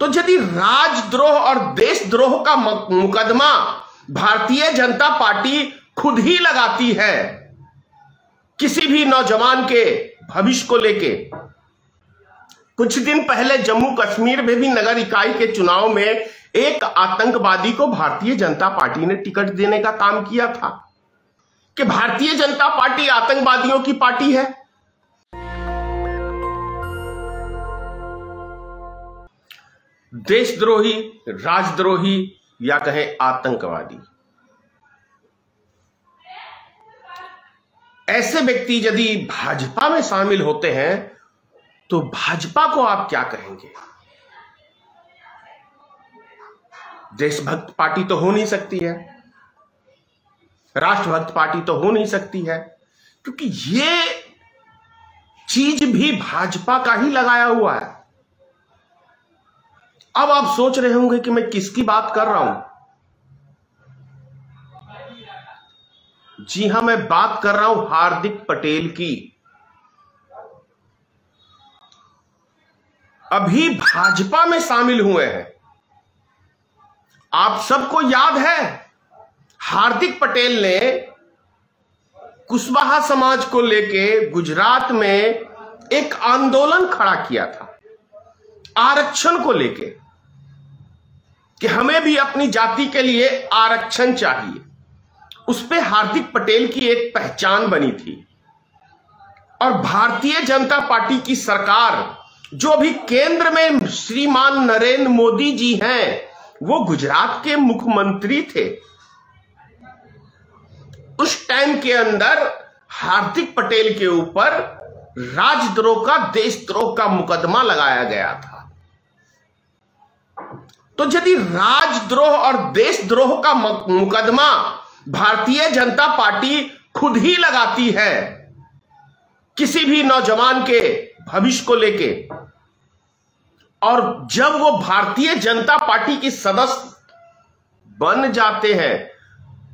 तो यदि राजद्रोह और देशद्रोह का मुकदमा भारतीय जनता पार्टी खुद ही लगाती है किसी भी नौजवान के भविष्य को लेके, कुछ दिन पहले जम्मू कश्मीर में भी नगर इकाई के चुनाव में एक आतंकवादी को भारतीय जनता पार्टी ने टिकट देने का काम किया था कि भारतीय जनता पार्टी आतंकवादियों की पार्टी है। देशद्रोही, राजद्रोही या कहें आतंकवादी, ऐसे व्यक्ति यदि भाजपा में शामिल होते हैं तो भाजपा को आप क्या कहेंगे? देशभक्त पार्टी तो हो नहीं सकती है, राष्ट्रभक्त पार्टी तो हो नहीं सकती है, क्योंकि ये चीज भी भाजपा का ही लगाया हुआ है। अब आप सोच रहे होंगे कि मैं किसकी बात कर रहा हूं। जी हां, मैं बात कर रहा हूं हार्दिक पटेल की। अभी भाजपा में शामिल हुए हैं। आप सबको याद है हार्दिक पटेल ने कुशवाहा समाज को लेके गुजरात में एक आंदोलन खड़ा किया था आरक्षण को लेके कि हमें भी अपनी जाति के लिए आरक्षण चाहिए। उस पे हार्दिक पटेल की एक पहचान बनी थी। और भारतीय जनता पार्टी की सरकार, जो भी केंद्र में श्रीमान नरेंद्र मोदी जी हैं, वो गुजरात के मुख्यमंत्री थे। उस टाइम के अंदर हार्दिक पटेल के ऊपर राजद्रोह का, देशद्रोह का मुकदमा लगाया गया था। तो यदि राजद्रोह और देशद्रोह का मुकदमा भारतीय जनता पार्टी खुद ही लगाती है किसी भी नौजवान के भविष्य को लेके, और जब वो भारतीय जनता पार्टी की सदस्य बन जाते हैं,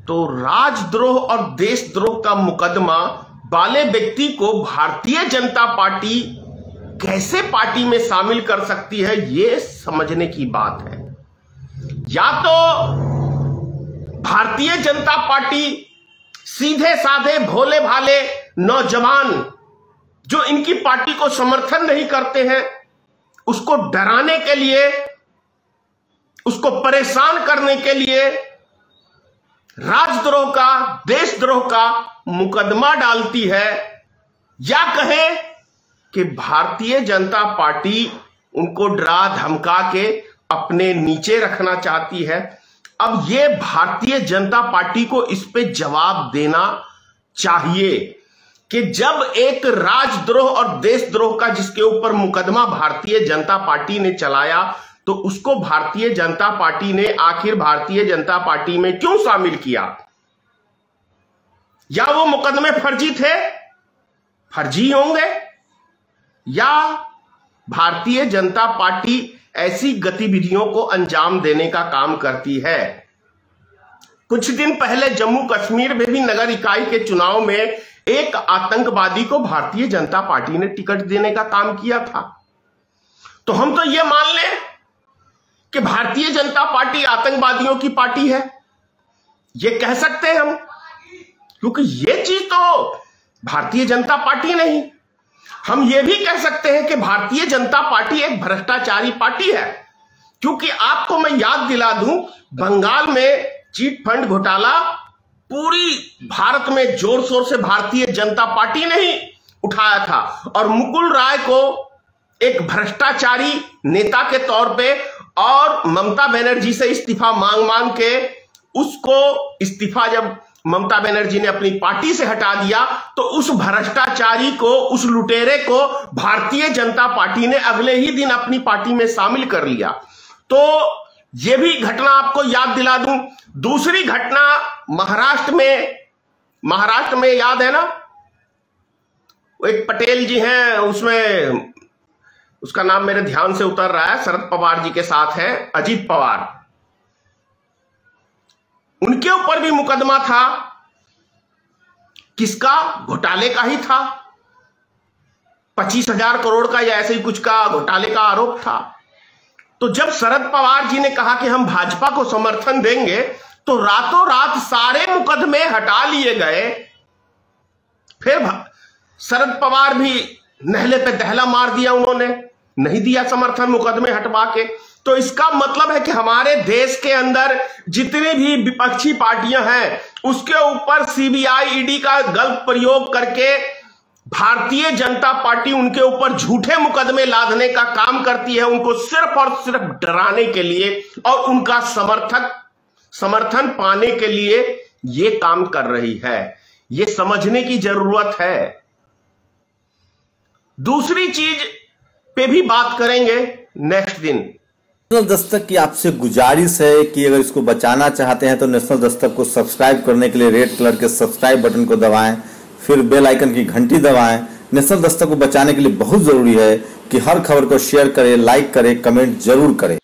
तो राजद्रोह और देशद्रोह का मुकदमा वाले व्यक्ति को भारतीय जनता पार्टी कैसे पार्टी में शामिल कर सकती है, ये समझने की बात है। या तो भारतीय जनता पार्टी सीधे साधे भोले भाले नौजवान जो इनकी पार्टी को समर्थन नहीं करते हैं, उसको डराने के लिए, उसको परेशान करने के लिए राजद्रोह का, देशद्रोह का मुकदमा डालती है, या कहे कि भारतीय जनता पार्टी उनको डरा धमका के अपने नीचे रखना चाहती है। अब ये भारतीय जनता पार्टी को इस पे जवाब देना चाहिए कि जब एक राजद्रोह और देशद्रोह का जिसके ऊपर मुकदमा भारतीय जनता पार्टी ने चलाया, तो उसको भारतीय जनता पार्टी ने आखिर भारतीय जनता पार्टी में क्यों शामिल किया? या वो मुकदमे फर्जी थे, फर्जी होंगे, या भारतीय जनता पार्टी ऐसी गतिविधियों को अंजाम देने का काम करती है। कुछ दिन पहले जम्मू कश्मीर में भी नगर इकाई के चुनाव में एक आतंकवादी को भारतीय जनता पार्टी ने टिकट देने का काम किया था। तो हम तो यह मान लें कि भारतीय जनता पार्टी आतंकवादियों की पार्टी है, यह कह सकते हैं हम, क्योंकि यह चीज तो भारतीय जनता पार्टी नहीं। हम यह भी कह सकते हैं कि भारतीय जनता पार्टी एक भ्रष्टाचारी पार्टी है, क्योंकि आपको मैं याद दिला दूं, बंगाल में चिट फंड घोटाला पूरी भारत में जोर शोर से भारतीय जनता पार्टी ने ही उठाया था, और मुकुल राय को एक भ्रष्टाचारी नेता के तौर पे और ममता बनर्जी से इस्तीफा मांग मांग के उसको इस्तीफा जब ममता बनर्जी ने अपनी पार्टी से हटा दिया, तो उस भ्रष्टाचारी को, उस लुटेरे को भारतीय जनता पार्टी ने अगले ही दिन अपनी पार्टी में शामिल कर लिया। तो यह भी घटना आपको याद दिला दूं। दूसरी घटना महाराष्ट्र में याद है ना, एक पटेल जी हैं, उसमें उसका नाम मेरे ध्यान से उतर रहा है, शरद पवार जी के साथ है, अजीत पवार, उनके ऊपर भी मुकदमा था। किसका? घोटाले का ही था, 25,000 करोड़ का या ऐसे ही कुछ का घोटाले का आरोप था। तो जब शरद पवार जी ने कहा कि हम भाजपा को समर्थन देंगे, तो रातों रात सारे मुकदमे हटा लिए गए। फिर शरद पवार भी नहले पे दहला मार दिया, उन्होंने नहीं दिया समर्थन मुकदमे हटवा के। तो इसका मतलब है कि हमारे देश के अंदर जितनी भी विपक्षी पार्टियां हैं उसके ऊपर सीबीआई ईडी का गलत प्रयोग करके भारतीय जनता पार्टी उनके ऊपर झूठे मुकदमे लादने का काम करती है, उनको सिर्फ और सिर्फ डराने के लिए और उनका समर्थन पाने के लिए यह काम कर रही है। यह समझने की जरूरत है। दूसरी चीज पे भी बात करेंगे नेक्स्ट दिन। नेशनल दस्तक की आपसे गुजारिश है कि अगर इसको बचाना चाहते हैं तो नेशनल दस्तक को सब्सक्राइब करने के लिए रेड कलर के सब्सक्राइब बटन को दबाएं, फिर बेल आइकन की घंटी दबाएं। नेशनल दस्तक को बचाने के लिए बहुत जरूरी है कि हर खबर को शेयर करें, लाइक करें, कमेंट जरूर करें।